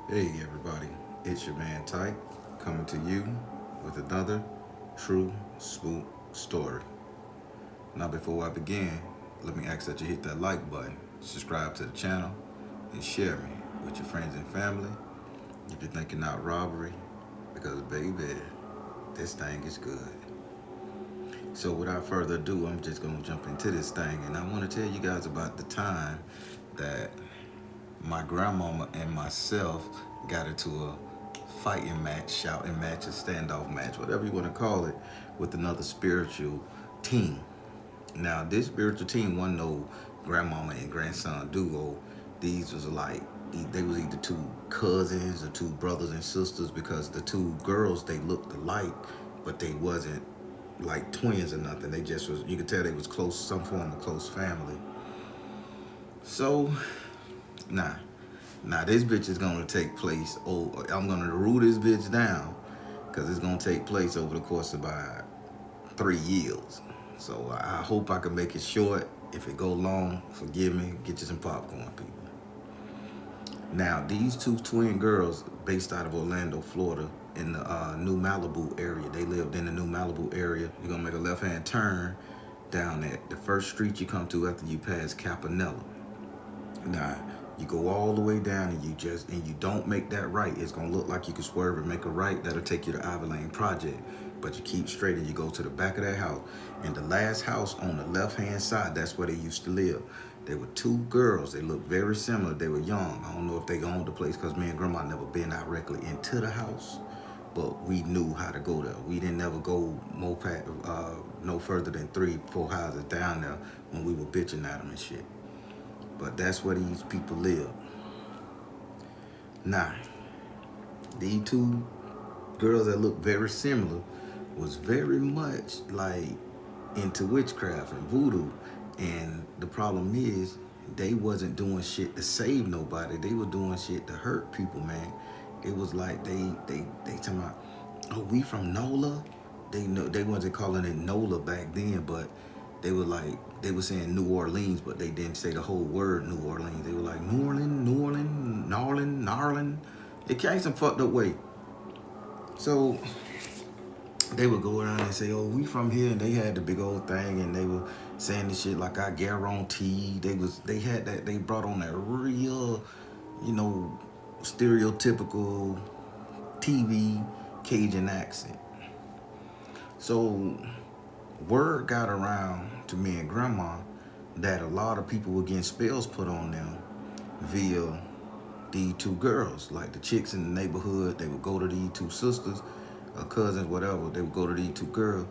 Hey everybody, it's your man Type coming to you with another true spook story. Now before I begin, let me ask that you hit that like button, subscribe to the channel, and share me with your friends and family if you're thinking not robbery, because baby, this thing is good. So without further ado, I'm just gonna jump into this thing and I wanna tell you guys about the time that my grandmama and myself got into a fighting match, shouting match, a standoff match, whatever you want to call it, with another spiritual team. Now, this spiritual team wasn't no grandmama and grandson duo. These was like they was either two cousins or two brothers and sisters because the two girls they looked alike, but they wasn't like twins or nothing. They just was you could tell they was close, some form of close family. So nah. Now this bitch is gonna take place. Oh, I'm gonna rule this bitch down because it's gonna take place over the course of about 3 years. So I hope I can make it short. If it go long, forgive me. Get you some popcorn, people. Now these two twin girls, based out of Orlando, Florida, in the New Malibu area. They lived in the New Malibu area. You're gonna make a left-hand turn down at the first street you come to after you pass Capanella. Now, you go all the way down and you don't make that right. It's gonna look like you can swerve and make a right. That'll take you to Ivy Lane Project. But you keep straight and you go to the back of that house. And the last house on the left-hand side, that's where they used to live. There were two girls. They looked very similar. They were young. I don't know if they owned the place because me and grandma never been directly into the house. But we knew how to go there. We didn't never go no further than 3, 4 houses down there when we were bitching at them and shit. But that's where these people live. Now, these two girls that look very similar was very much like into witchcraft and voodoo. And the problem is they wasn't doing shit to save nobody. They were doing shit to hurt people, man. It was like they talking about, oh, we from NOLA. They wasn't calling it NOLA back then, but they were saying New Orleans, but they didn't say the whole word New Orleans. They were like New Orleans, New Orleans, Narlin, Narlin. It came some fucked up way. So they would go around and say, "Oh, we from here," and they had the big old thing, and they were saying this shit like I guarantee. They had that they brought on that real, you know, stereotypical TV Cajun accent. So word got around to me and grandma that a lot of people were getting spells put on them via these two girls. Like the chicks in the neighborhood, they would go to these two sisters or cousins, whatever. They would go to these two girls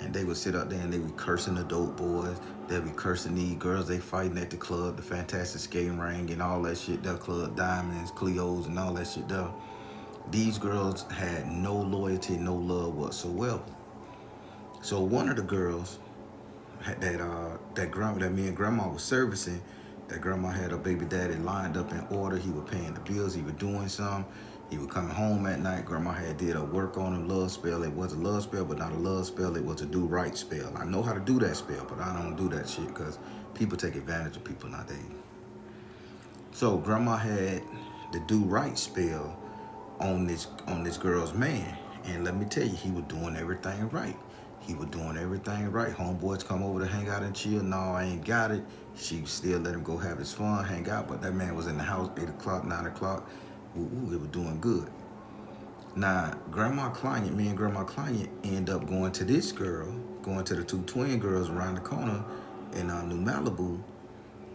and they would sit up there and they would cursing the dope boys. They'd be cursing these girls they fighting at the club, the Fantastic Skating Ring and all that shit there, Club Diamonds, Cleos and all that shit there. These girls had no loyalty, no love whatsoever. So one of the girls that me and grandma was servicing, that grandma had her baby daddy lined up in order. He was paying the bills. He was doing some. He was coming home at night. Grandma had did a work on him, love spell. It was a love spell, but not a love spell. It was a do right spell. I know how to do that spell, but I don't do that shit because people take advantage of people nowadays. So grandma had the do right spell on this girl's man, and let me tell you, he was doing everything right. He was doing everything right. Homeboys come over to hang out and chill. No, I ain't got it. She still let him go have his fun, hang out. But that man was in the house 8 o'clock, 9 o'clock. Ooh, it was doing good. Now, me and grandma client end up going to this girl, going to the two twin girls around the corner in New Malibu.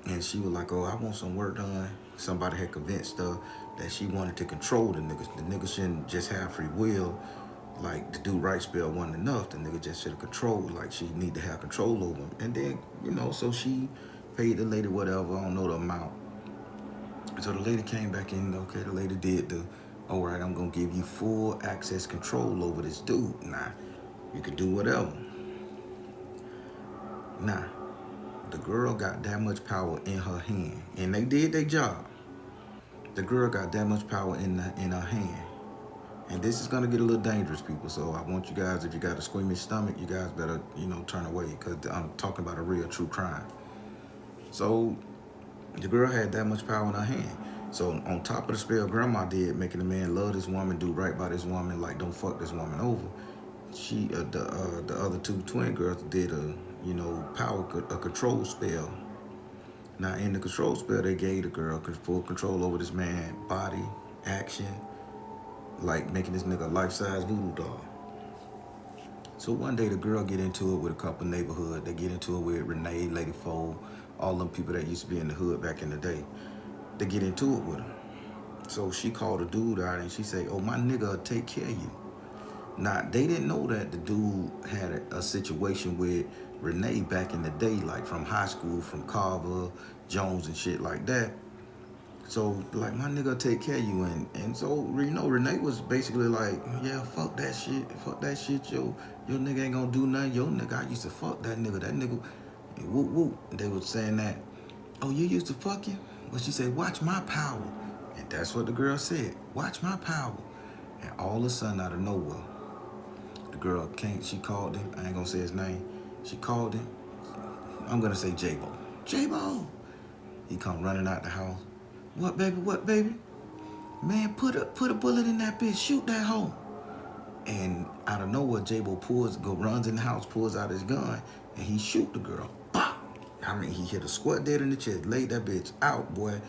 And she was like, oh, I want some work done. Somebody had convinced her that she wanted to control the niggas. The niggas shouldn't just have free will. Like, the do right spell wasn't enough. The nigga just should have controlled. Like, she need to have control over him. And then, so she paid the lady whatever. I don't know the amount. So the lady came back in. Okay, the lady did all right, I'm going to give you full access control over this dude. Nah, you can do whatever. Nah, the girl got that much power in her hand. And they did their job. The girl got that much power in her hand. And this is gonna get a little dangerous, people. So I want you guys, if you got a squeamish stomach, you guys better, turn away because I'm talking about a real true crime. So the girl had that much power in her hand. So on top of the spell grandma did, making the man love this woman, do right by this woman, like don't fuck this woman over. She, the other two twin girls did a, a control spell. Now in the control spell, they gave the girl full control over this man body, action, like making this nigga a life-size voodoo doll. So one day the girl get into it with a couple neighborhood. They get into it with Renee, Lady Foe, all them people that used to be in the hood back in the day. They get into it with her. So she called a dude out and she said, "Oh, my nigga will take care of you." Now, they didn't know that the dude had a situation with Renee back in the day, like from high school, from Carver, Jones and shit like that. So, like, my nigga will take care of you. And so, Renee was basically like, yeah, fuck that shit, yo. Your nigga ain't gonna do nothing. Your nigga, I used to fuck that nigga. And whoop, whoop. They was saying that, "Oh, you used to fuck him?" Well, she said, "Watch my power." And that's what the girl said, "Watch my power." And all of a sudden, out of nowhere, the girl came, she called him. I ain't gonna say his name. She called him. I'm gonna say J-Bo. J-Bo! He come running out the house. What, baby? What, baby? Man, put a bullet in that bitch. Shoot that hoe. And out of nowhere, J-Bo runs in the house, pulls out his gun, and he shoot the girl. Bah! I mean, he hit a squat dead in the chest, laid that bitch out, boy.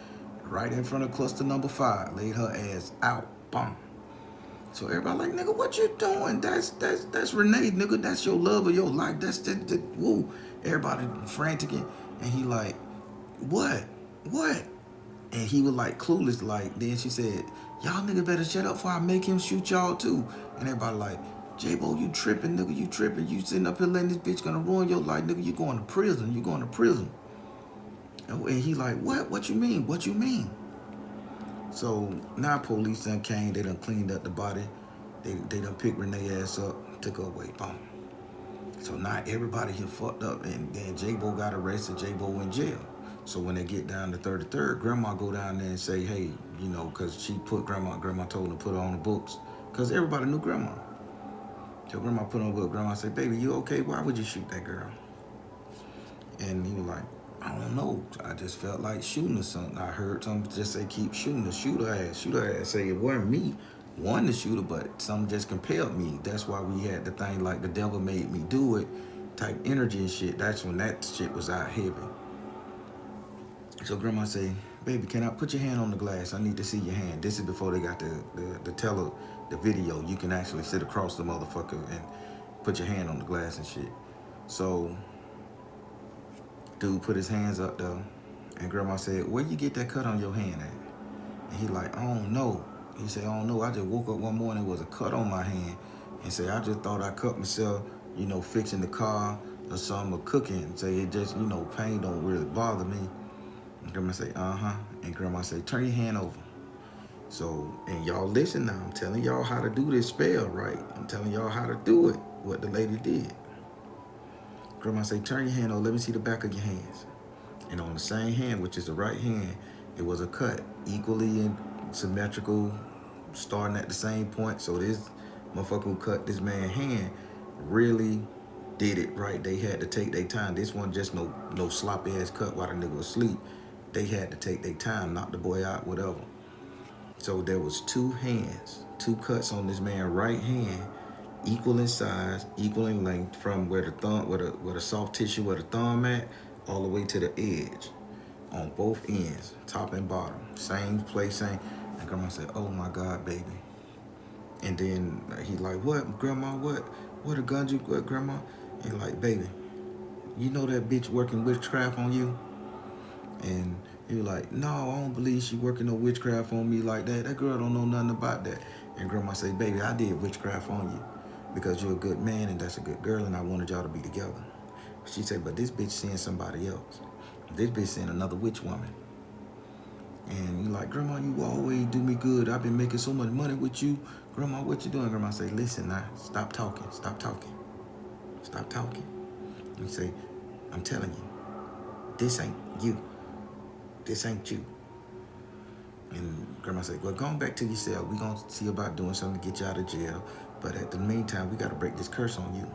Right in front of cluster number 5, laid her ass out. Boom. So everybody like, "Nigga, what you doing? That's Renee, nigga. That's your love of your life. That's woo." Everybody frantic, and he like, "What? What?" And he was like clueless. Like, then she said, "Y'all nigga better shut up before I make him shoot y'all too." And everybody like, "J-Bo, you tripping, nigga? You tripping? You sitting up here letting this bitch gonna ruin your life, nigga? You going to prison? You going to prison?" And he like, "What? What you mean? What you mean?" So now police done came, they done cleaned up the body. They done picked Renee ass up, took her away, boom. So now everybody here fucked up, and then J-Bo got arrested, J-Bo in jail. So when they get down to 33rd, grandma go down there and say, hey, cause she put grandma told her to put her on the books. Cause everybody knew grandma. So grandma put on the book, grandma said, "Baby, you okay? Why would you shoot that girl?" And he was like, "I don't know. I just felt like shooting or something. I heard something just say, keep shooting her, shoot her ass. Say it wasn't me, wanting to shoot her, but something just compelled me. That's why we had the thing like the devil made me do it type energy and shit. That's when that shit was out heavy." So grandma say, "Baby, can I put your hand on the glass? I need to see your hand." This is before they got the video. You can actually sit across the motherfucker and put your hand on the glass and shit. So dude put his hands up though, and grandma said, "Where you get that cut on your hand at?" And he like, "I don't know." He said, "I don't know. I just woke up one morning, there was a cut on my hand." And say, "I just thought I cut myself, fixing the car or something or cooking." Say it just, pain don't really bother me. And grandma say, "Uh-huh." And grandma say, "Turn your hand over." So, and y'all listen now. I'm telling y'all how to do this spell, right? I'm telling y'all how to do it, what the lady did. Grandma say, "Turn your hand over. Let me see the back of your hands." And on the same hand, which is the right hand, it was a cut, equally and symmetrical, starting at the same point. So this motherfucker who cut this man's hand really did it right. They had to take their time. This one just no sloppy ass cut while the nigga was asleep. They had to take their time, knock the boy out, whatever. So there was 2 hands, 2 cuts on this man's right hand, equal in size, equal in length, from where the thumb, where the soft tissue, where the thumb at, all the way to the edge, on both ends, top and bottom, same place, same. And grandma said, "Oh my God, baby." And then he like, "What, grandma? What a gun you got, grandma?" And like, "Baby, you know that bitch working witchcraft on you?" And he was like, "No, I don't believe she working no witchcraft on me like that. That girl don't know nothing about that." And grandma say, "Baby, I did witchcraft on you because you're a good man and that's a good girl and I wanted y'all to be together." She said, "But this bitch seeing somebody else. This bitch seeing another witch woman." And you like, "Grandma, you always do me good. I've been making so much money with you. Grandma, what you doing?" Grandma say, "Listen now, stop talking. Stop talking. Stop talking." You say, "I'm telling you, this ain't you. This ain't you." And grandma said, "Well, going back to your cell. We're going to see about doing something to get you out of jail. But at the meantime, we got to break this curse on you."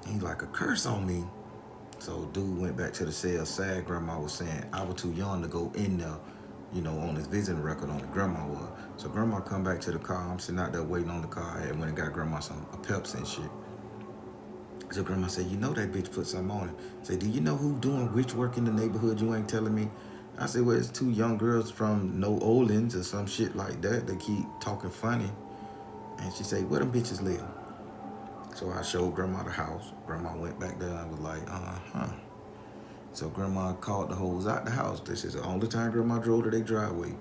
And he's like, "A curse on me?" So dude went back to the cell. Sad grandma was saying, "I was too young to go in there on his visiting record on the grandma was. So grandma come back to the car. I'm sitting out there waiting on the car. I went and got grandma some a Pepsi and shit. So grandma said, that bitch put something on it. Said, do you know who doing which work in the neighborhood? You ain't telling me. I said, well, it's two young girls from New Orleans or some shit like that. They keep talking funny. And she said, where them bitches live? So I showed grandma the house. Grandma went back there and was like, So grandma called the hoes out the house. This is the only time grandma drove to their driveway.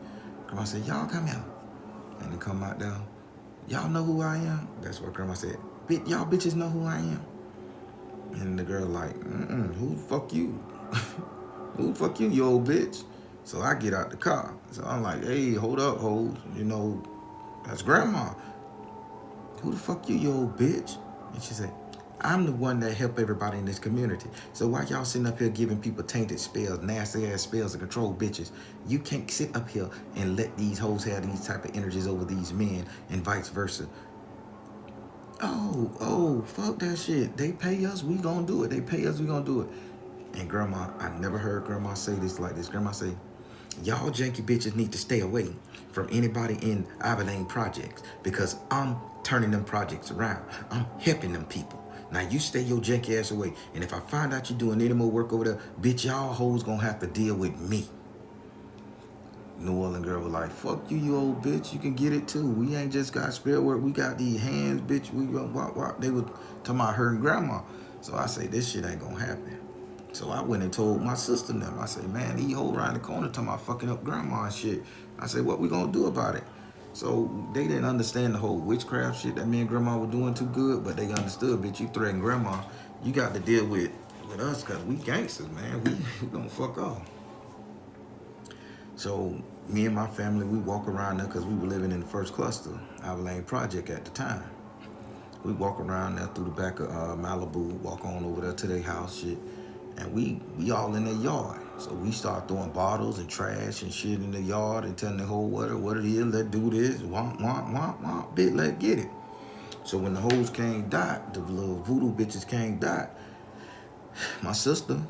Grandma said, y'all come here. And they come out there. Y'all know who I am? That's what grandma said. Y'all bitches know who I am. And the girl like, who the fuck you? Who the fuck you old bitch? So I get out the car. So I'm like, hey, hold up, hoes. That's grandma. Who the fuck you old bitch? And she said, I'm the one that help everybody in this community. So why y'all sitting up here giving people tainted spells, nasty ass spells to control bitches? You can't sit up here and let these hoes have these type of energies over these men and vice versa. Oh, fuck that shit. They pay us, we gonna do it. They pay us, we gonna do it. And grandma, I never heard grandma say this like this. Grandma say, y'all janky bitches need to stay away from anybody in Escalating projects because I'm turning them projects around. I'm helping them people. Now you stay your janky ass away. And if I find out you doing any more work over there, bitch, y'all hoes gonna have to deal with me. New Orleans girl was like, fuck you, you old bitch. You can get it too. We ain't just got spell work. We got these hands, bitch. We gonna walk. They were talking about her and grandma. So I say, this shit ain't gonna happen. So I went and told my sister and them. I said, man, these hoes around the corner talking about fucking up grandma and shit. I said, what we gonna do about it? So they didn't understand the whole witchcraft shit that me and grandma were doing too good, but they understood, bitch, you threaten grandma. You got to deal with us because we gangsters, man. We gonna fuck off. So me and my family, we walk around there because we were living in the first cluster, Escalating project at the time. We walk around there through the back of Malibu, walk on over there to their house, shit. And we all in their yard. So we start throwing bottles and trash and shit in the yard and telling the whole what it is, let's do this, womp, bitch, let's get it. So when the hoes came dot, the little voodoo bitches came dot, my sister,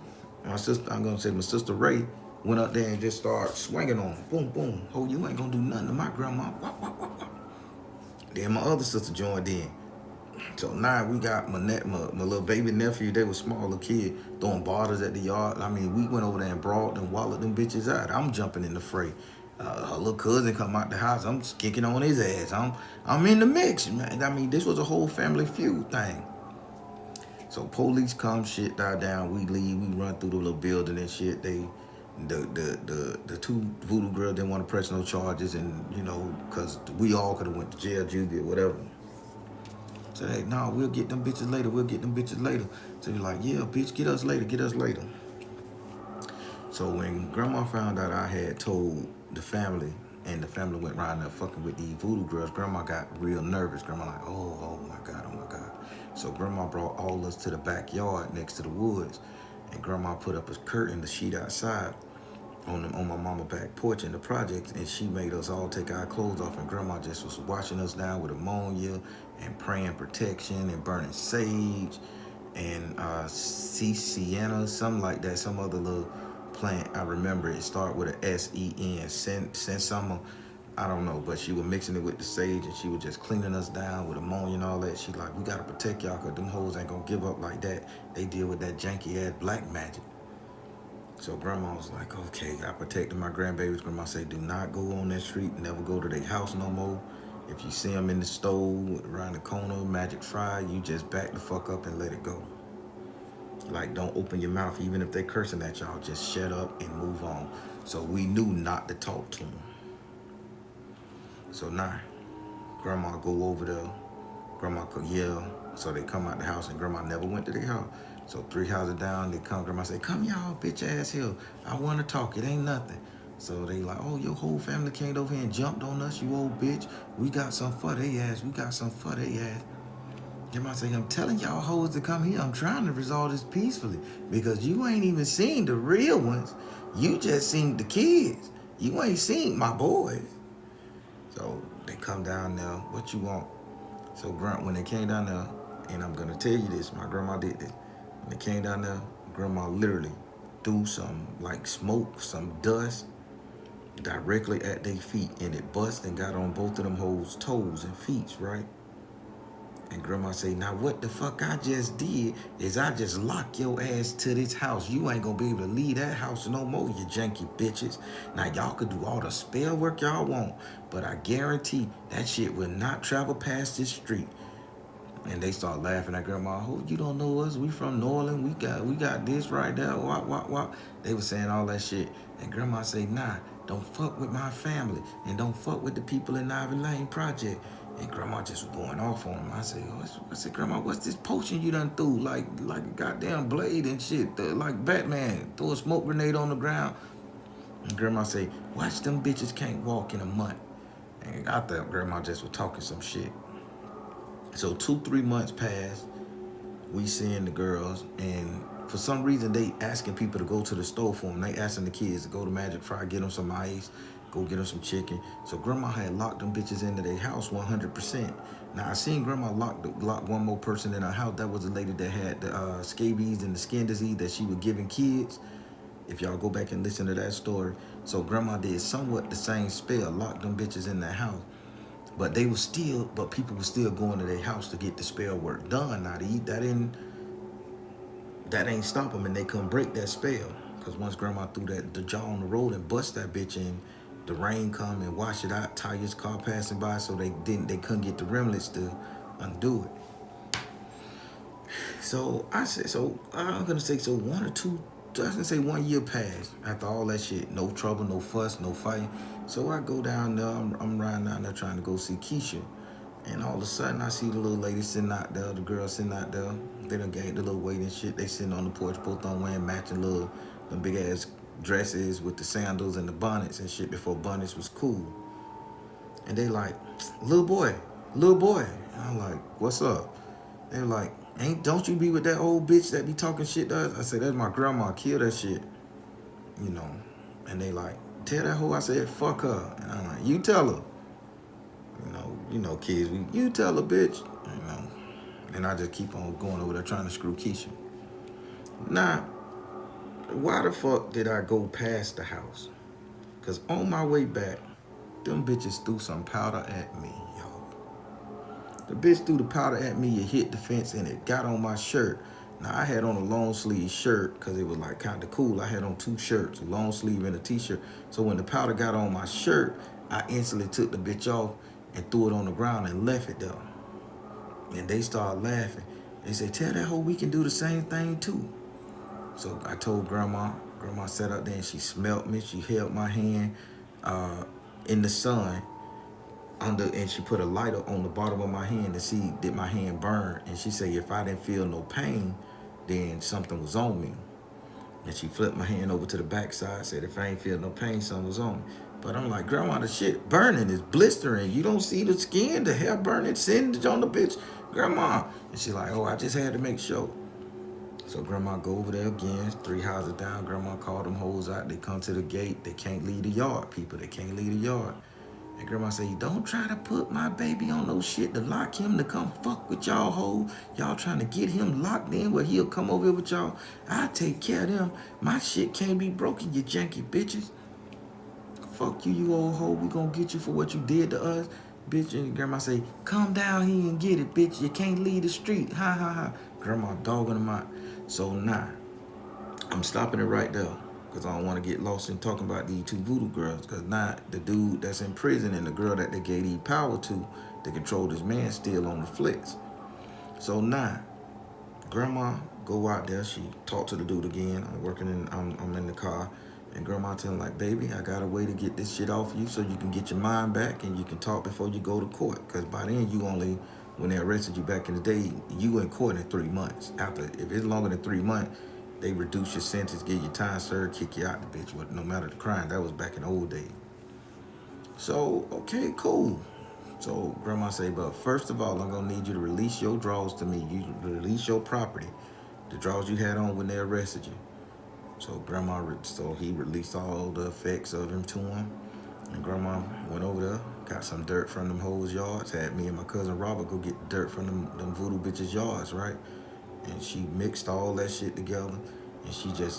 my sister Ray, went up there and just started swinging on them. Boom, boom. Oh, you ain't gonna do nothing to my grandma. Wop, wop, wop, wop. Then my other sister joined in. So now we got my little baby nephew. They were smaller kid throwing bottles at the yard. I mean, we went over there and brought and walloped them bitches out. I'm jumping in the fray. Her little cousin come out the house. I'm kicking on his ass. I'm in the mix, man. I mean, this was a whole family feud thing. So police come, shit die down. We leave. We run through the little building and shit. The two voodoo girls didn't want to press no charges, and because we all could have went to jail, juvie, or whatever. Said, hey, no, we'll get them bitches later. So you're like, yeah, bitch, get us later. So when grandma found out I had told the family, and the family went around there fucking with these voodoo girls, grandma got real nervous. Grandma like, oh my God. So grandma brought all us to the backyard next to the woods, and grandma put up a curtain, the sheet outside, on my mama back porch in the projects, and she made us all take our clothes off, and grandma just was washing us down with ammonia and praying protection and burning sage and sienna, something like that, some other little plant. I remember it started with an S-E-N, summer. I don't know, but she was mixing it with the sage, and she was just cleaning us down with ammonia and all that. She like, we gotta protect y'all, cause them hoes ain't gonna give up like that. They deal with that janky ass black magic. So grandma was like, okay, I protected my grandbabies. Grandma said, do not go on that street, never go to their house no more. If you see them in the stove, around the corner, magic fry, you just back the fuck up and let it go. Like, don't open your mouth, even if they cursing at y'all, just shut up and move on. So we knew not to talk to them. So now, grandma go over there, grandma could yell, so they come out the house, and grandma never went to their house. So 3 houses down, they come, grandma say, come y'all bitch ass here. I want to talk, it ain't nothing. So they like, oh, your whole family came over here and jumped on us, you old bitch. We got some for they ass, Grandma say, I'm telling y'all hoes to come here. I'm trying to resolve this peacefully because you ain't even seen the real ones. You just seen the kids. You ain't seen my boys. So they come down there, what you want? So when they came down there, and I'm gonna tell you this, my grandma did this. When they came down there, grandma literally threw some like smoke, some dust, directly at their feet, and it bust and got on both of them hoes' toes and feet, right? And grandma say, now what the fuck I just did is I just lock your ass to this house. You ain't gonna be able to leave that house no more, you janky bitches. Now y'all could do all the spell work y'all want, but I guarantee that shit will not travel past this street. And they start laughing at grandma. Oh, you don't know us. We from New Orleans. We got this right there. What. They was saying all that shit. And grandma say, nah, don't fuck with my family. And don't fuck with the people in Ivy Lane Project. And grandma just was going off on him. I said, grandma, what's this potion you done threw? Like a goddamn blade and shit. Like Batman. Throw a smoke grenade on the ground. And grandma say, watch them bitches can't walk in a month. And I thought grandma just was talking some shit. So 2-3 months passed, we seeing the girls, and for some reason they asking people to go to the store for them. They asking the kids to go to Magic Fry, get them some ice, go get them some chicken. So grandma had locked them bitches into their house 100%. Now I seen grandma lock one more person in her house. That was the lady that had the scabies and the skin disease that she was giving kids. If y'all go back and listen to that story. So grandma did somewhat the same spell, locked them bitches in that house. But people were still going to their house to get the spell work done. Now that ain't stop them, and they couldn't break that spell. Cause once grandma threw the jaw on the road and bust that bitch in, the rain come and wash it out. Tires car passing by, so they couldn't get the remnants to undo it. So I said, I'm gonna say 1 year passed after all that shit. No trouble, no fuss, no fighting. So I go down there, I'm riding down there trying to go see Keisha. And all of a sudden I see the little lady sitting out there, the girl sitting out there. They done gave the little weight and shit. They sitting on the porch, both on wearing matching them big ass dresses with the sandals and the bonnets and shit before bonnets was cool. And they like, little boy. And I'm like, what's up? They're like, don't you be with that old bitch that be talking shit to us? I said, that's my grandma, kill that shit. You know. And they like, tell that hoe I said, fuck her. And I'm like, you tell her. You know, kids, you tell her, bitch. You know. And I just keep on going over there trying to screw Keisha. Now, why the fuck did I go past the house? Because on my way back, them bitches threw some powder at me, y'all. The bitch threw the powder at me, it hit the fence, and it got on my shirt. Now, I had on a long sleeve shirt because it was like kind of cool. I had on 2 shirts, a long sleeve and a t-shirt. So when the powder got on my shirt, I instantly took the bitch off and threw it on the ground and left it there. And they started laughing. They said, tell that hoe we can do the same thing too. So I told grandma. Grandma sat up there and she smelt me. She held my hand in the sun and she put a lighter on the bottom of my hand to see did my hand burn. And she said if I didn't feel no pain, then something was on me. And she flipped my hand over to the backside, said if I ain't feel no pain, something was on me. But I'm like, grandma, the shit burning, is blistering. You don't see the skin, the hair burning, singed on the bitch, grandma. And she like, oh, I just had to make sure. So grandma go over there again, 3 houses down. Grandma called them hoes out. They come to the gate. They can't leave the yard, people. They can't leave the yard. And grandma say, don't try to put my baby on no shit to lock him to come fuck with y'all hoes. Y'all trying to get him locked in where he'll come over here with y'all. I take care of them. My shit can't be broken, you janky bitches. Fuck you, you old hoe. We gonna get you for what you did to us. Bitch, and grandma say, come down here and get it, bitch. You can't leave the street. Ha, ha, ha. Grandma dogging them out. So now, I'm stopping it right there. Because I don't want to get lost in talking about these 2 voodoo girls. Because now, the dude that's in prison and the girl that they gave these power to control this man still on the flicks. So now, grandma go out there. She talk to the dude again. I'm in the car. And grandma tell him like, baby, I got a way to get this shit off you so you can get your mind back and you can talk before you go to court. Because by then when they arrested you back in the day, you in court in 3 months. If it's longer than 3 months, they reduce your sentence, give you time served, kick you out the bitch, no matter the crime. That was back in the old days. So, okay, cool. So grandma say, but first of all, I'm gonna need you to release your drawers to me. You release your property, the drawers you had on when they arrested you. So he released all the effects of him to him. And grandma went over there, got some dirt from them hoes' yards, had me and my cousin Robert go get the dirt from them voodoo bitches' yards, right? And she mixed all that shit together.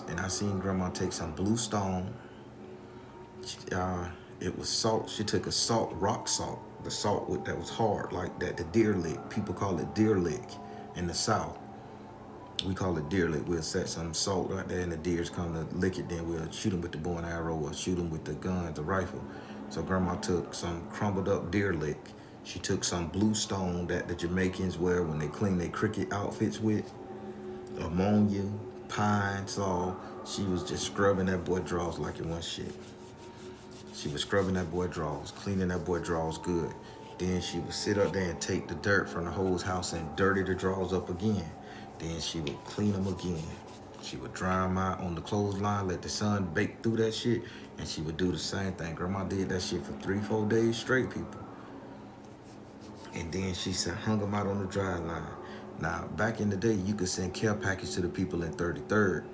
And I seen grandma take some blue stone, It was salt. She took a rock salt, the salt that was hard, like that, the deer lick. People call it deer lick in the South. We call it deer lick. We'll set some salt right there and the deers come to lick it. Then we'll shoot them with the bow and arrow or shoot them with the gun, the rifle. So grandma took some crumbled up deer lick. She took some blue stone that the Jamaicans wear when they clean their cricket outfits with, ammonia, pine, saw. She was just scrubbing that boy drawers like it wasn't shit. She was scrubbing that boy drawers, cleaning that boy drawers good. Then she would sit up there and take the dirt from the whole house and dirty the drawers up again. Then she would clean them again. She would dry them out on the clothesline, let the sun bake through that shit, and she would do the same thing. Grandma did that shit for 3-4 days straight, people. And then she said, hung them out on the dry line. Now, back in the day, you could send care packages to the people in 33rd.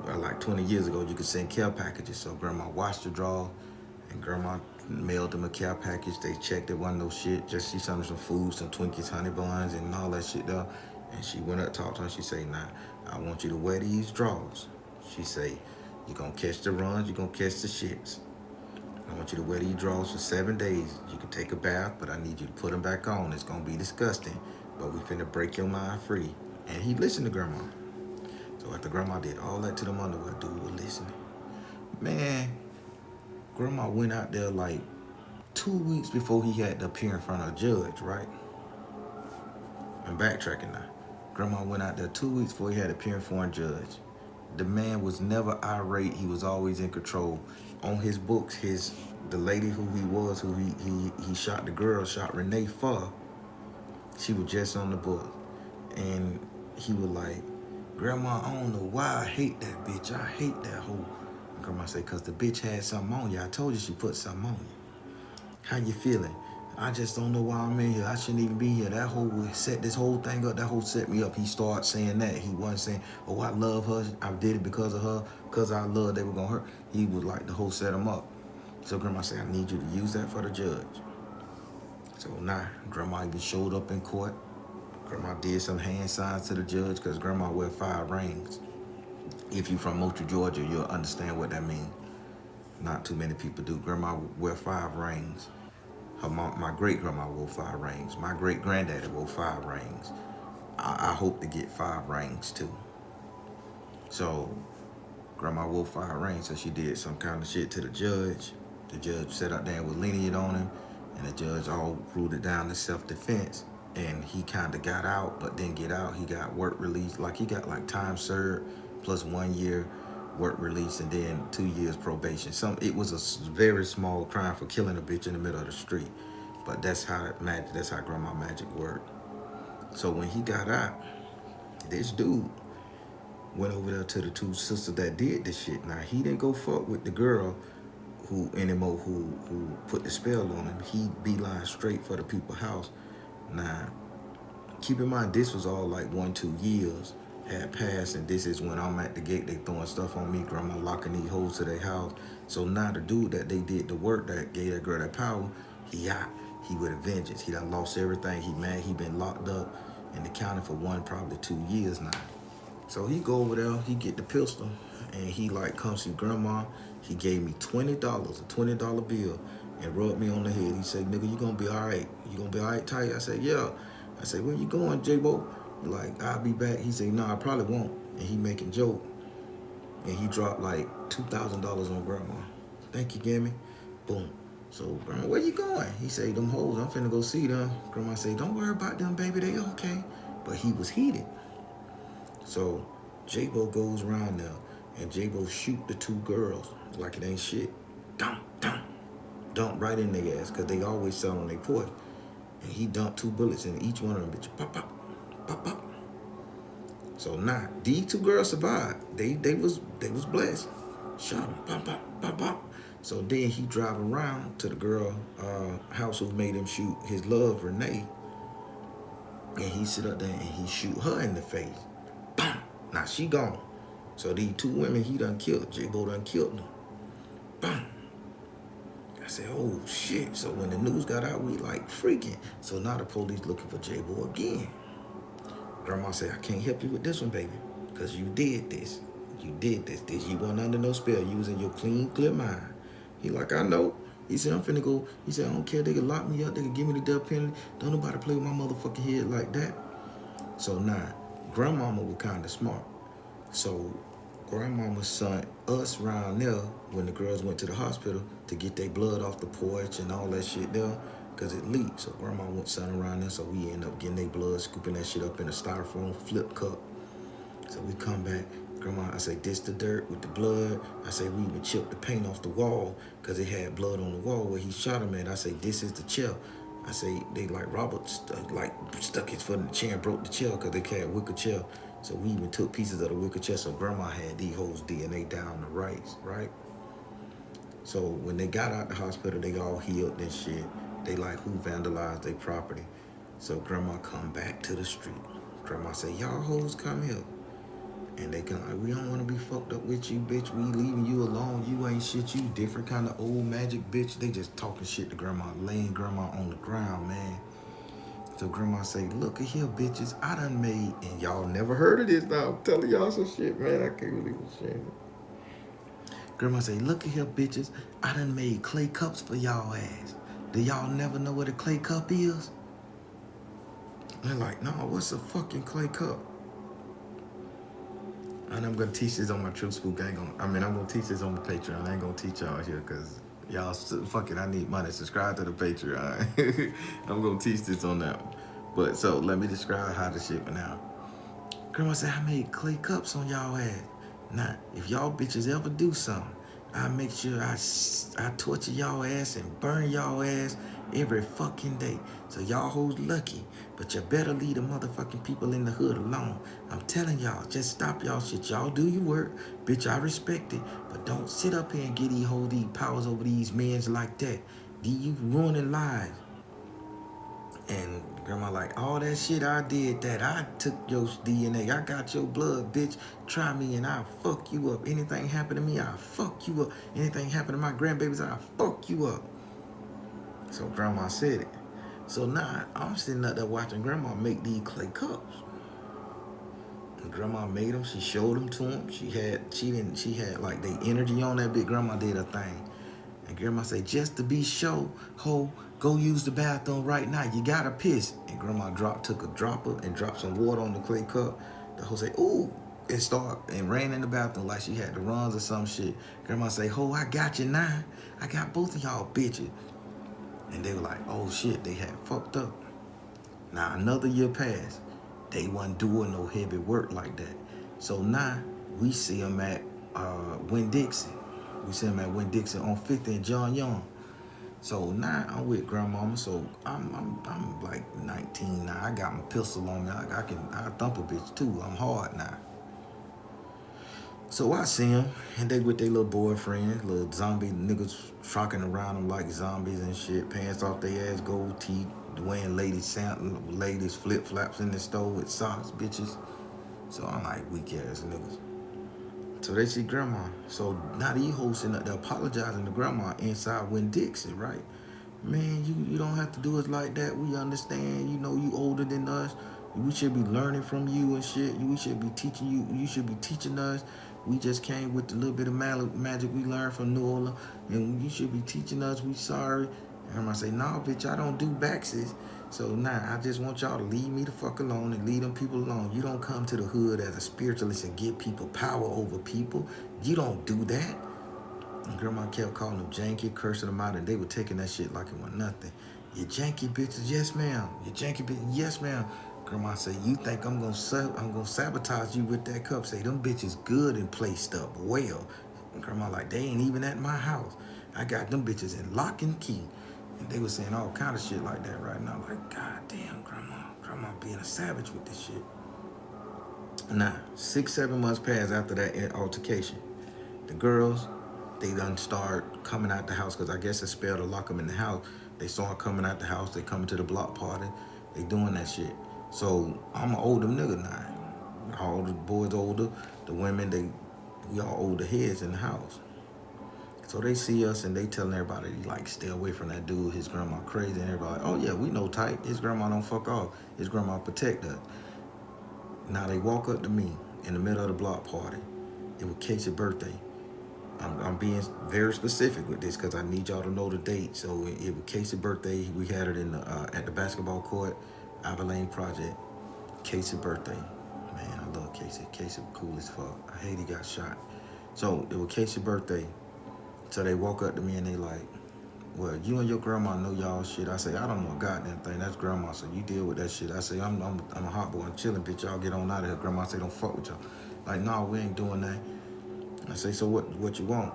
Like 20 years ago, you could send care packages. So grandma washed the drawer, and grandma mailed them a care package. They checked it, wasn't no shit. Just she sent them some food, some Twinkies, honey buns, and all that shit though. And she went up, talked to her. She say, nah, I want you to wear these drawers. She say, you're gonna catch the runs, you're gonna catch the shits. I want you to wear these drawers for 7 days. You can take a bath, but I need you to put them back on. It's gonna be disgusting, but we finna break your mind free. And he listened to grandma. So after grandma did all that to them underwear, dude was listening. Man, grandma went out there like 2 weeks before he had to appear in front of a judge, right? I'm backtracking now. Grandma went out there 2 weeks before he had to appear in front of a judge. The man was never irate. He was always in control. On his books, the lady who he shot the girl, shot Renee for, she was just on the book. And he was like, Grandma, I don't know why I hate that bitch. I hate that hoe. And grandma said, cause the bitch had something on you. I told you she put something on you. How you feeling? I just don't know why I'm in here. I shouldn't even be here. That hoe set this whole thing up. That hoe set me up. He started saying that. He wasn't saying, oh, I love her. I did it because of her. Because I love they were going to hurt. He was like, the hoe set him up. So grandma said, I need you to use that for the judge. So now, grandma even showed up in court. Grandma did some hand signs to the judge because grandma wear 5 rings. If you from Moultrie, Georgia, you'll understand what that means. Not too many people do. Grandma wear 5 rings. Her mom, my great-grandma wore 5 rings. My great-granddaddy wore 5 rings. I hope to get 5 rings too. So grandma wore 5 rings, so she did some kind of shit to the judge. The judge sat up there and was lenient on him, and the judge all ruled it down to self-defense. And he kind of got out, but didn't get out. He got work release, like he got like time served plus 1 year work release and then 2 years probation. It was a very small crime for killing a bitch in the middle of the street, but that's how grandma magic worked. So when he got out, this dude went over there to the 2 sisters that did this shit. Now he didn't go fuck with the girl who put the spell on him. He beeline straight for the people's house. Now keep in mind, this was all like 1-2 years had passed, and this is when I'm at the gate. They throwing stuff on me. Grandma locking these hoes to their house. So now the dude that they did the work that gave that girl that power, he out. He with a vengeance. He done lost everything. He mad. He been locked up in the county for probably 2 years now. So he go over there. He get the pistol, and he like come see grandma. He gave me $20, a $20 bill, and rubbed me on the head. He said, nigga, you gonna be all right. You gonna be all right, tight? I said, yeah. I said, where you going, J-Bo? Like, I'll be back. He said, no, I probably won't. And he making joke. And he dropped like $2,000 on grandma. Thank you, Gammy. Boom. So, grandma, where you going? He said, them hoes, I'm finna go see them. Grandma said, don't worry about them, baby. They okay. But he was heated. So, J-Bo goes around there. And J-Bo shoot the 2 girls like it ain't shit. Dump right in their ass. Because they always sell on their porch. And he dumped 2 bullets in each one of them bitches. Pop, pop. Pop, pop. So now, these 2 girls survived. They was blessed. Shot them. Pop, pop, pop, pop. So then he drive around to the girl house who made him shoot his love, Renee. And he sit up there and he shoot her in the face. Bam! Now she gone. So these 2 women he done killed. J-Bo done killed them. Bam! I said, oh shit. So when the news got out, we like freaking. So now the police looking for J-Bo again. Grandma said, I can't help you with this one, baby, because you did this. You did this. You weren't under no spell. You was in your clean, clear mind. He like, I know. He said, I'm finna go. He said, I don't care. They can lock me up. They can give me the death penalty. Don't nobody play with my motherfucking head like that. So now, grandmama was kind of smart. So grandmama sent us round there when the girls went to the hospital to get their blood off the porch and all that shit there because it leaked. So grandma went sent around there. So we end up getting their blood, scooping that shit up in a styrofoam flip cup. So we come back. Grandma, I say, this the dirt with the blood. I say, we even chipped the paint off the wall because it had blood on the wall where he shot him at. I say, this is the chair. I say, they like Robert stuck his foot in the chair and broke the chair because they had wicker chair. So we even took pieces of the wicker chair. So grandma had these hoes DNA down the right? So when they got out the hospital, they all healed and shit. They like who vandalized their property. So grandma come back to the street. Grandma say, y'all hoes come here. And they kind of like, we don't want to be fucked up with you, bitch. We leaving you alone. You ain't shit. You different kind of old magic, bitch. They just talking shit to grandma, laying grandma on the ground, man. So grandma say, look at here, bitches. I done made, and y'all never heard of this now. I'm telling y'all some shit, man. I can't believe it's shit. Grandma say, look at here, bitches. I done made clay cups for y'all ass. Do y'all never know what a clay cup is? They're like, no, what's a fucking clay cup? And I'm gonna teach this on my True Spook. I'm gonna teach this on the Patreon. I ain't gonna teach y'all here because y'all, fuck it, I need money. Subscribe to the Patreon. I'm gonna teach this on that one. But so let me describe how the shit went out. Grandma said, I made clay cups on y'all ass. Now, if y'all bitches ever do something, I make sure I torture y'all ass and burn y'all ass every fucking day. So y'all hoes lucky, but you better leave the motherfucking people in the hood alone. I'm telling y'all, just stop y'all shit. Y'all do your work, bitch, I respect it, but don't sit up here and get these powers over these men like that. You ruining lives. And grandma like, all that shit I did that. I took your DNA. I got your blood, bitch. Try me and I'll fuck you up. Anything happen to me, I'll fuck you up. Anything happen to my grandbabies, I'll fuck you up. So grandma said it. So now I'm sitting up there watching grandma make these clay cups. And grandma made them. She showed them to him. She had like the energy on that bit. Grandma did her thing. And grandma said, just to be sure, ho, go use the bathroom right now. You gotta piss. And grandma took a dropper and dropped some water on the clay cup. The hoe say, ooh, and ran in the bathroom like she had the runs or some shit. Grandma say, ho, I got you now. I got both of y'all bitches. And they were like, oh shit, they had fucked up. Now another year passed. They wasn't doing no heavy work like that. So now we see them at Winn-Dixie. We see them at Winn-Dixie on 50th and John Young. So now I'm with grandmama. So I'm like 19 now. I got my pistol on me. I thump a bitch too. I'm hard now. So I see them, and they with their little boyfriend, little zombie niggas trocking around them like zombies and shit. Pants off their ass, gold teeth, wearing ladies flip-flops in the store with socks, bitches. So I'm like, weak ass niggas. So they see grandma. So now these hoes sitting up there apologizing to grandma inside Winn-Dixie, right? Man, you don't have to do us like that. We understand. You know, you older than us. We should be learning from you and shit. We should be teaching you. You should be teaching us. We just came with a little bit of magic we learned from New Orleans, and you should be teaching us. We sorry. And I say, nah, bitch, I don't do baxes. So nah, I just want y'all to leave me the fuck alone and leave them people alone. You don't come to the hood as a spiritualist and give people power over people. You don't do that. And grandma kept calling them janky, cursing them out, and they were taking that shit like it was nothing. You janky bitches, yes ma'am. You janky bitches, yes ma'am. Grandma said, you think I'm gonna sabotage you with that cup? Say, them bitches good and placed up well. And grandma like, they ain't even at my house. I got them bitches in lock and key. And they were saying all kind of shit like that right now. Like, god damn, grandma being a savage with this shit. Now, 6-7 months passed after that altercation. The girls, they done start coming out the house because I guess it's spell to lock them in the house. They saw it coming out the house. They coming to the block party. They doing that shit. So I'm an older nigga now. All the boys older. The women, we all older heads in the house. So they see us and they telling everybody, like, stay away from that dude. His grandma crazy. And everybody like, oh yeah, we know type. His grandma don't fuck off. His grandma protect us. Now they walk up to me in the middle of the block party. It was Casey's birthday. I'm being very specific with this because I need y'all to know the date. So it was Casey's birthday. We had it in the at the basketball court, Abilene Project. Casey's birthday. Man, I love Casey. Casey was cool as fuck. I hate he got shot. So it was Casey's birthday. So they walk up to me and they like, well, you and your grandma know y'all shit. I say, I don't know a goddamn thing. That's grandma. So you deal with that shit. I say, I'm a hot boy. I'm chilling, bitch. Y'all get on out of here. Grandma say, don't fuck with y'all. Like, nah, we ain't doing that. I say, so what you want?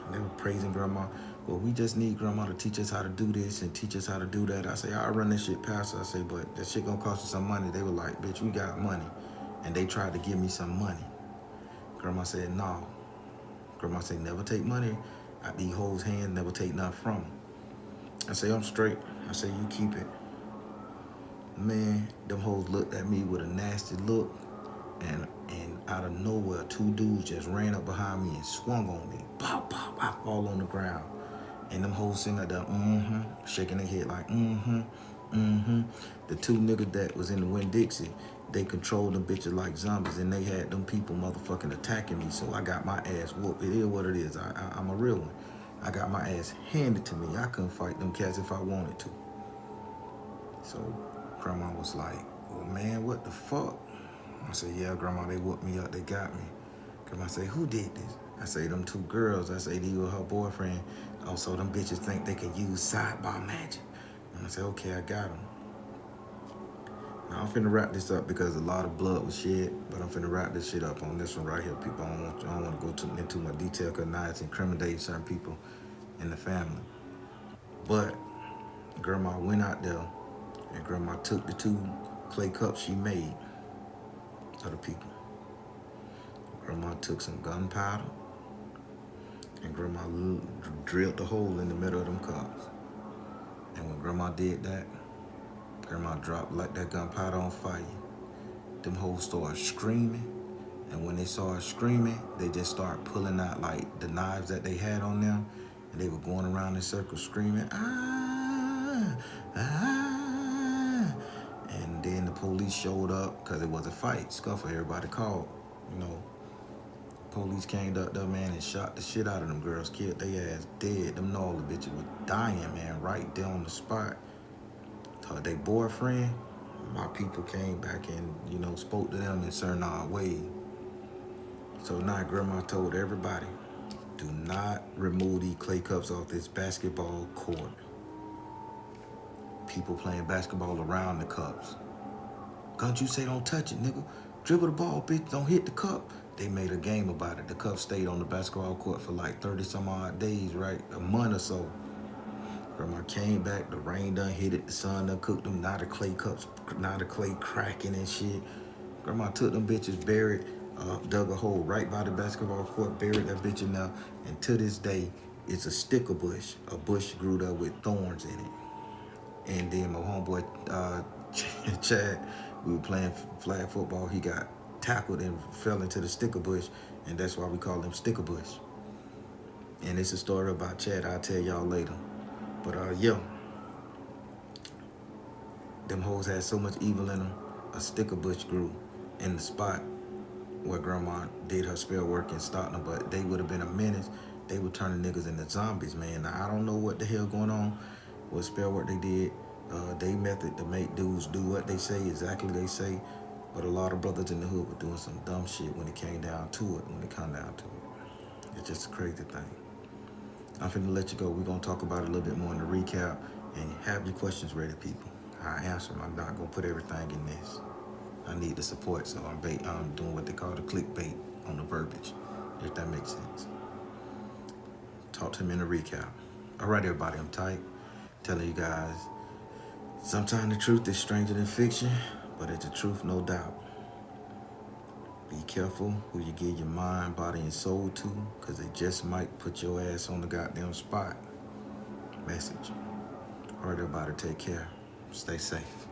And they were praising grandma. Well, we just need grandma to teach us how to do this and teach us how to do that. I say, I'll run this shit past her. I say, but that shit gonna cost you some money. They were like, bitch, we got money. And they tried to give me some money. Grandma said, no. Grandma said, never take money out these hoes' hands, never take nothing from them. I say, I'm straight. I say, you keep it. Man, them hoes looked at me with a nasty look. And out of nowhere, two dudes just ran up behind me and swung on me. Pop, pop, I fall on the ground. And them hoes sitting there, shaking their head like, The two niggas that was in the Winn-Dixie, they controlled them bitches like zombies, and they had them people motherfucking attacking me. So I got my ass whooped. It is what it is. I'm a real one. I got my ass handed to me. I couldn't fight them cats if I wanted to. So grandma was like, well, man, what the fuck? I said, yeah, grandma, they whooped me up. They got me. Grandma say, who did this? I say, them two girls. I say, these were her boyfriend. Also, them bitches think they can use sidebar magic. And I said, okay, I got them. Now, I'm finna wrap this up because a lot of blood was shed, but I'm finna wrap this shit up on this one right here, people. I don't want to go into my detail because now it's incriminating certain people in the family. But grandma went out there and grandma took the two clay cups she made of the people. Grandma took some gunpowder and grandma drilled the hole in the middle of them cups. And when grandma did that, grandma dropped like that gunpowder on fire. Them hoes started screaming. And when they started screaming, they just started pulling out like the knives that they had on them. And they were going around in circles screaming, ah, ah. And then the police showed up because it was a fight, scuffle, everybody called, you know. Police came up there, man, and shot the shit out of them girls, killed their ass dead. Them all the bitches was dying, man, right there on the spot. Their boyfriend, my people came back and, you know, spoke to them in certain odd ways. So now grandma told everybody, do not remove these clay cups off this basketball court. People playing basketball around the cups. Can't you say don't touch it, nigga? Dribble the ball, bitch, don't hit the cup. They made a game about it. The cup stayed on the basketball court for like 30 some odd days, right? A month or so. Grandma came back, the rain done hit it, the sun done cooked them, now the clay cups, now the clay cracking and shit. Grandma took them bitches, buried, dug a hole right by the basketball court, buried that bitch in there, and to this day, it's a sticker bush. A bush grew there with thorns in it. And then my homeboy, Chad, we were playing flag football, he got tackled and fell into the sticker bush, and that's why we call him Sticker Bush. And it's a story about Chad I'll tell y'all later. But yeah, them hoes had so much evil in them, a sticker bush grew in the spot where grandma did her spell work and stopped them, but they would have been a menace. They were turning niggas into zombies, man. Now, I don't know what the hell going on, what spell work they did, they method to make dudes do what they say, exactly they say, but a lot of brothers in the hood were doing some dumb shit when it came down to it, It's just a crazy thing. I'm finna let you go. We're gonna talk about it a little bit more in the recap, and have your questions ready, people. I answer them. I'm not gonna put everything in this. I need the support, so I'm doing what they call the clickbait on the verbiage, if that makes sense. Talk to me in the recap. All right, everybody, I'm tight. Telling you guys, sometimes the truth is stranger than fiction, but it's the truth, no doubt. Be careful who you give your mind, body, and soul to, because they just might put your ass on the goddamn spot. Message. All right, everybody, take care. Stay safe.